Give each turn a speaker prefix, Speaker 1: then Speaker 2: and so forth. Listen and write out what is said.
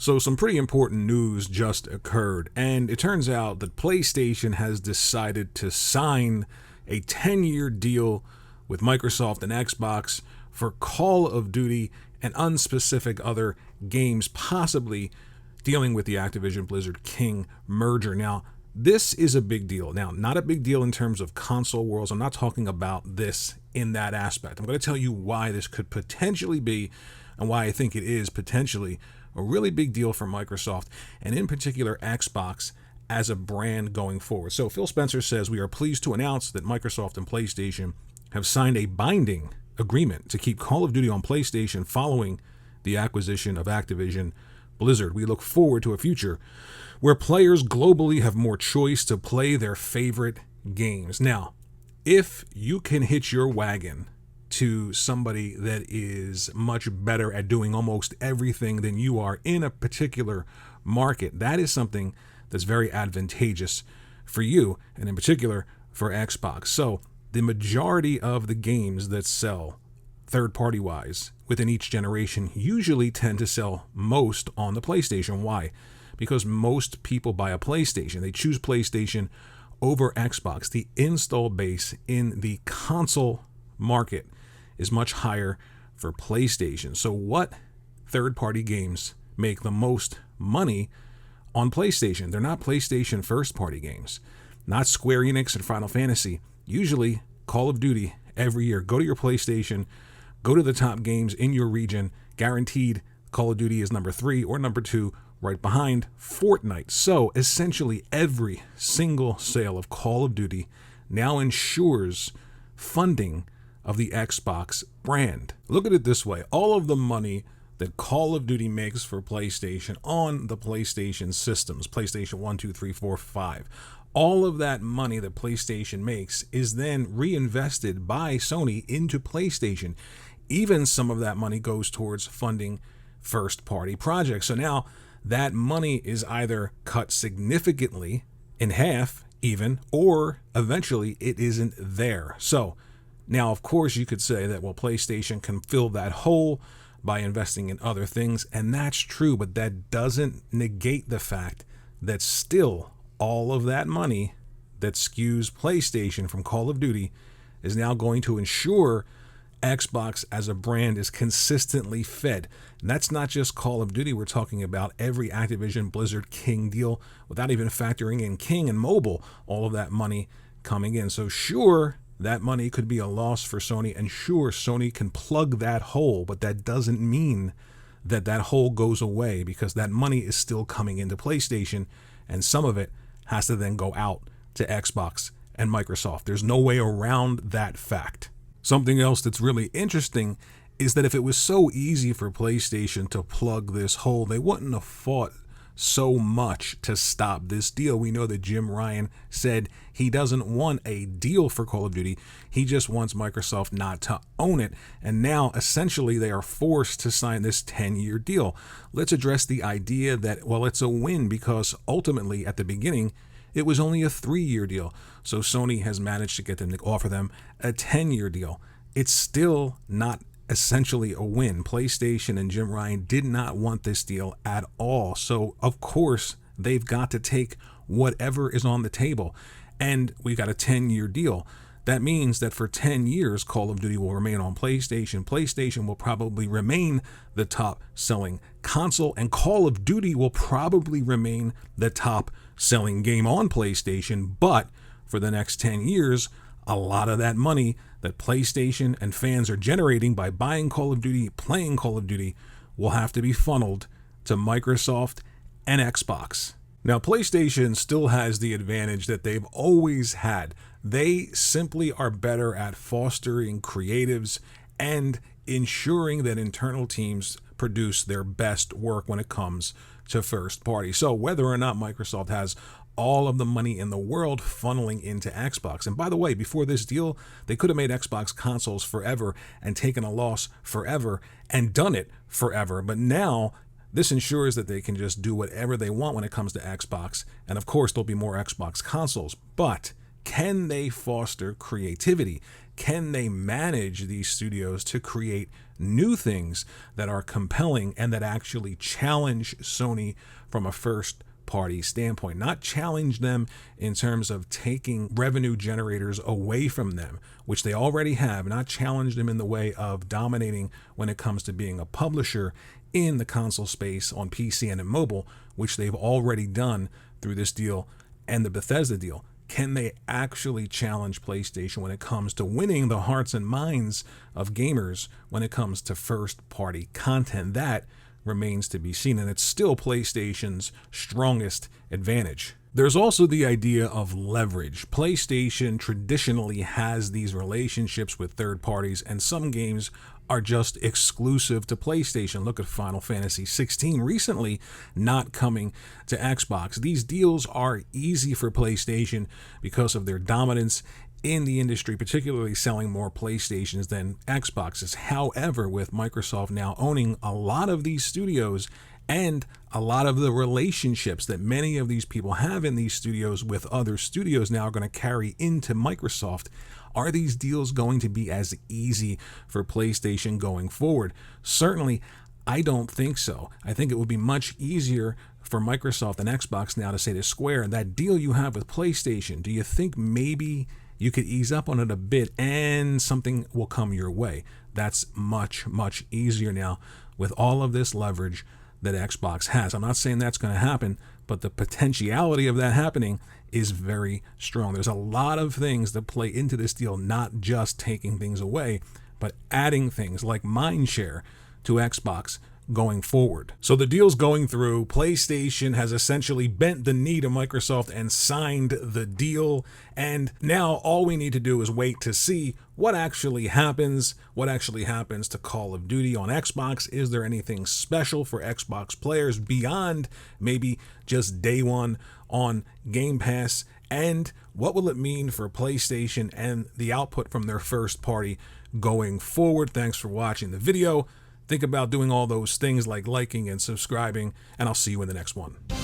Speaker 1: So, some pretty important news just occurred, and it turns out that PlayStation has decided to sign a 10-year deal with Microsoft and Xbox for Call of Duty and unspecific other games, possibly dealing with the Activision Blizzard King merger. Now, this is a big deal. Now, not a big deal in terms of console wars. I'm not talking about this in that aspect. I'm going to tell you why this could potentially be and why I think it is potentially a really big deal for Microsoft, and in particular Xbox as a brand going forward. So Phil Spencer says, "We are pleased to announce that Microsoft and PlayStation have signed a binding agreement to keep Call of Duty on PlayStation following the acquisition of Activision Blizzard. We look forward to a future where players globally have more choice to play their favorite games." Now, if you can hitch your wagon to somebody that is much better at doing almost everything than you are in a particular market, that is something that's very advantageous for you, and in particular for Xbox. So the majority of the games that sell third-party wise within each generation usually tend to sell most on the PlayStation. Why? Because most people buy a PlayStation. They choose PlayStation over Xbox. The install base in the console market is much higher for PlayStation. So what third-party games make the most money on PlayStation? They're not PlayStation first-party games, not Square Enix and Final Fantasy. Usually Call of Duty every year. Go to your PlayStation, go to the top games in your region, guaranteed Call of Duty is number 3 or number 2, right behind Fortnite. So essentially every single sale of Call of Duty now ensures funding of the Xbox brand. Look at it this way. All of the money that Call of Duty makes for PlayStation on the PlayStation systems, PlayStation 1, 2, 3, 4, 5, all of that money that PlayStation makes is then reinvested by Sony into PlayStation. Even some of that money goes towards funding first-party projects. So now that money is either cut significantly, in half even, or eventually it isn't there. So now, of course, you could say that, well, PlayStation can fill that hole by investing in other things, and that's true, but that doesn't negate the fact that still all of that money that skews PlayStation from Call of Duty is now going to ensure Xbox as a brand is consistently fed. And that's not just Call of Duty. We're talking about every Activision Blizzard King deal without even factoring in King and mobile, all of that money coming in. So sure, that money could be a loss for Sony, and sure, Sony can plug that hole, but that doesn't mean that that hole goes away, because that money is still coming into PlayStation, and some of it has to then go out to Xbox and Microsoft. There's no way around that fact. Something else that's really interesting is that if it was so easy for PlayStation to plug this hole, they wouldn't have fought so much to stop this deal. We know that Jim Ryan said he doesn't want a deal for Call of Duty. He just wants Microsoft not to own it. And now, essentially, they are forced to sign this 10-year deal. Let's address the idea that, well, it's a win, because ultimately, at the beginning, it was only a 3-year deal. So Sony has managed to get them to offer them a 10-year deal. It's still not essentially a win. PlayStation and Jim Ryan did not want this deal at all. So, of course, they've got to take whatever is on the table. And we got a 10-year deal. That means that for 10 years, Call of Duty will remain on PlayStation. PlayStation will probably remain the top-selling console, and Call of Duty will probably remain the top-selling game on PlayStation. But for the next 10 years, a lot of that money that PlayStation and fans are generating by buying Call of Duty, playing Call of Duty, will have to be funneled to Microsoft and Xbox. Now, PlayStation still has the advantage that they've always had. They simply are better at fostering creatives and ensuring that internal teams produce their best work when it comes to first party. So whether or not Microsoft has all of the money in the world funneling into Xbox. And by the way, before this deal, they could have made Xbox consoles forever and taken a loss forever and done it forever. But now this ensures that they can just do whatever they want when it comes to Xbox. And of course, there'll be more Xbox consoles. But can they foster creativity? can they manage these studios to create new things that are compelling and that actually challenge Sony from a first party standpoint, not challenge them in terms of taking revenue generators away from them, which they already have, not challenge them in the way of dominating when it comes to being a publisher in the console space on PC and in mobile, which they've already done through this deal and the Bethesda deal. Can they actually challenge PlayStation when it comes to winning the hearts and minds of gamers when it comes to first-party content? That remains to be seen, and it's still PlayStation's strongest advantage. There's also the idea of leverage. PlayStation traditionally has these relationships with third parties, and some games are just exclusive to PlayStation. Look at Final Fantasy 16 recently not coming to Xbox. These deals are easy for PlayStation because of their dominance in the industry, particularly selling more PlayStations than Xboxes. However, with Microsoft now owning a lot of these studios and a lot of the relationships that many of these people have in these studios with other studios now are going to carry into Microsoft, are these deals going to be as easy for PlayStation going forward? Certainly, I don't think so. I think it would be much easier for Microsoft and Xbox now to say to Square, that deal you have with PlayStation, do you think maybe you could ease up on it a bit and something will come your way? That's much, much easier now with all of this leverage that Xbox has. I'm not saying that's going to happen, but the potentiality of that happening is very strong. There's a lot of things that play into this deal, not just taking things away, but adding things like mindshare to Xbox going forward. So the deal's going through. PlayStation has essentially bent the knee to Microsoft and signed the deal. And now all we need to do is wait to see what actually happens. What actually happens to Call of Duty on Xbox? Is there anything special for Xbox players beyond maybe just day one on Game Pass? And what will it mean for PlayStation and the output from their first party going forward? Thanks for watching the video. Think about doing all those things like liking and subscribing, and I'll see you in the next one.